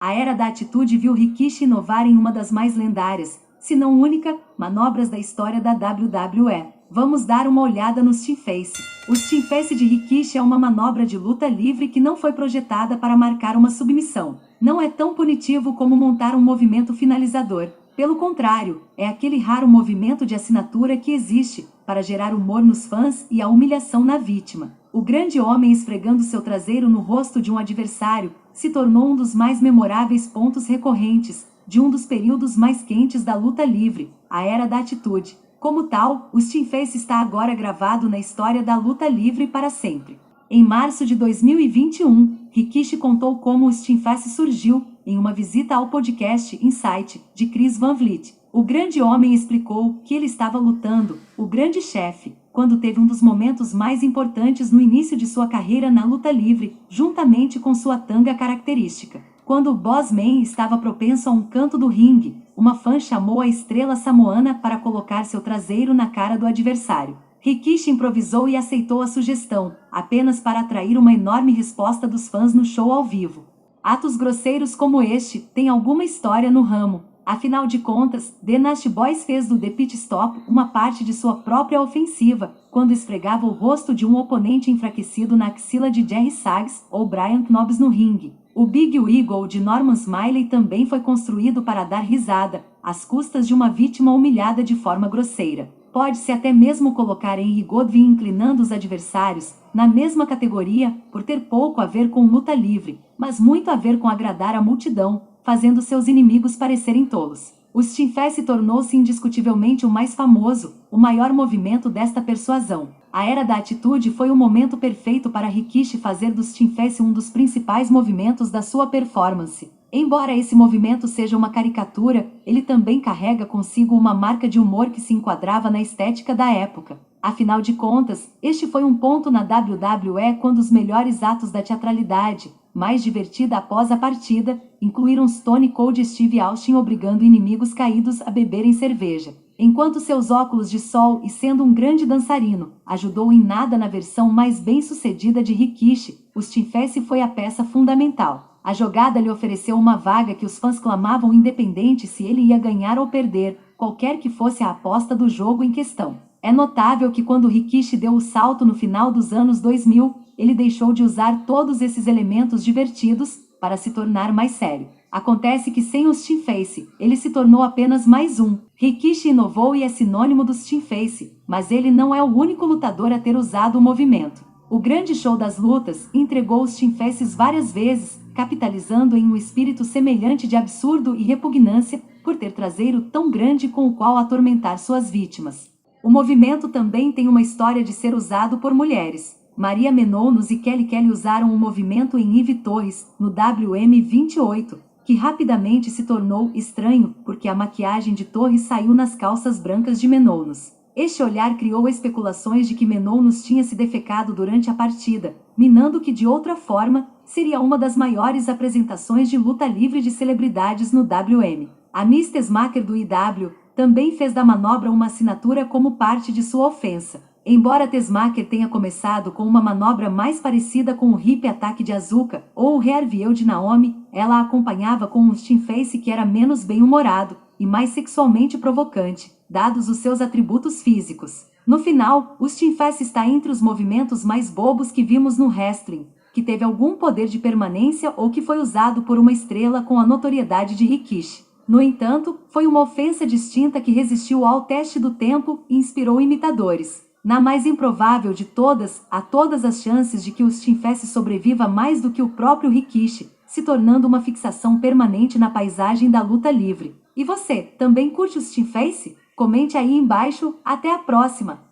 A Era da Atitude viu Rikishi inovar em uma das mais lendárias, se não única, manobras da história da WWE. Vamos dar uma olhada no Shinface. O Shinface de Rikishi é uma manobra de luta livre que não foi projetada para marcar uma submissão. Não é tão punitivo como montar um movimento finalizador. Pelo contrário, é aquele raro movimento de assinatura que existe para gerar humor nos fãs e a humilhação na vítima. O grande homem esfregando seu traseiro no rosto de um adversário se tornou um dos mais memoráveis pontos recorrentes de um dos períodos mais quentes da luta livre, a Era da Atitude. Como tal, o Shinface está agora gravado na história da luta livre para sempre. Em março de 2021, Rikishi contou como o Shinface surgiu em uma visita ao podcast Insight, de Chris Van Vliet. O grande homem explicou que ele estava lutando, o grande chefe, quando teve um dos momentos mais importantes no início de sua carreira na luta livre, juntamente com sua tanga característica. Quando o Boss Man estava propenso a um canto do ringue, uma fã chamou a estrela samoana para colocar seu traseiro na cara do adversário. Rikishi improvisou e aceitou a sugestão, apenas para atrair uma enorme resposta dos fãs no show ao vivo. Atos grosseiros como este têm alguma história no ramo. Afinal de contas, The Nasty Boys fez do The Pit Stop uma parte de sua própria ofensiva, quando esfregava o rosto de um oponente enfraquecido na axila de Jerry Sags ou Brian Knobbs no ringue. O Big Wiggle de Norman Smiley também foi construído para dar risada, às custas de uma vítima humilhada de forma grosseira. Pode-se até mesmo colocar Henry Godwin inclinando os adversários na mesma categoria por ter pouco a ver com luta livre, mas muito a ver com agradar a multidão, fazendo seus inimigos parecerem tolos. O Shinface tornou-se indiscutivelmente o mais famoso, o maior movimento desta persuasão. A Era da Atitude foi o momento perfeito para Rikishi fazer do Shinface um dos principais movimentos da sua performance. Embora esse movimento seja uma caricatura, ele também carrega consigo uma marca de humor que se enquadrava na estética da época. Afinal de contas, este foi um ponto na WWE quando os melhores atos da teatralidade, mais divertida após a partida, incluíram Stone Cold Steve Austin obrigando inimigos caídos a beberem cerveja. Enquanto seus óculos de sol e sendo um grande dançarino, ajudou em nada na versão mais bem-sucedida de Rikishi, o Shinface foi a peça fundamental. A jogada lhe ofereceu uma vaga que os fãs clamavam independente se ele ia ganhar ou perder, qualquer que fosse a aposta do jogo em questão. É notável que quando Rikishi deu o salto no final dos anos 2000, ele deixou de usar todos esses elementos divertidos para se tornar mais sério. Acontece que sem o Shinface, ele se tornou apenas mais um. Rikishi inovou e é sinônimo do Shinface, mas ele não é o único lutador a ter usado o movimento. O grande show das lutas entregou os Shinfaces várias vezes, capitalizando em um espírito semelhante de absurdo e repugnância por ter traseiro tão grande com o qual atormentar suas vítimas. O movimento também tem uma história de ser usado por mulheres. Maria Menounos e Kelly Kelly usaram o movimento em Eve Torres, no WM28, que rapidamente se tornou estranho porque a maquiagem de Torres saiu nas calças brancas de Menounos. Este olhar criou especulações de que Menounos tinha se defecado durante a partida, minando que de outra forma seria uma das maiores apresentações de luta livre de celebridades no WM. A Miss Tessmacher do IW também fez da manobra uma assinatura como parte de sua ofensa. Embora Tessmacher tenha começado com uma manobra mais parecida com o Hip Attack de Asuka ou o Rear View de Naomi, ela a acompanhava com um Shinface que era menos bem-humorado e mais sexualmente provocante, dados os seus atributos físicos. No final, o Shinface está entre os movimentos mais bobos que vimos no wrestling, que teve algum poder de permanência ou que foi usado por uma estrela com a notoriedade de Rikishi. No entanto, foi uma ofensa distinta que resistiu ao teste do tempo e inspirou imitadores. Na mais improvável de todas, há todas as chances de que o Shinface sobreviva mais do que o próprio Rikishi, se tornando uma fixação permanente na paisagem da luta livre. E você, também curte o Shinface? Comente aí embaixo, até a próxima!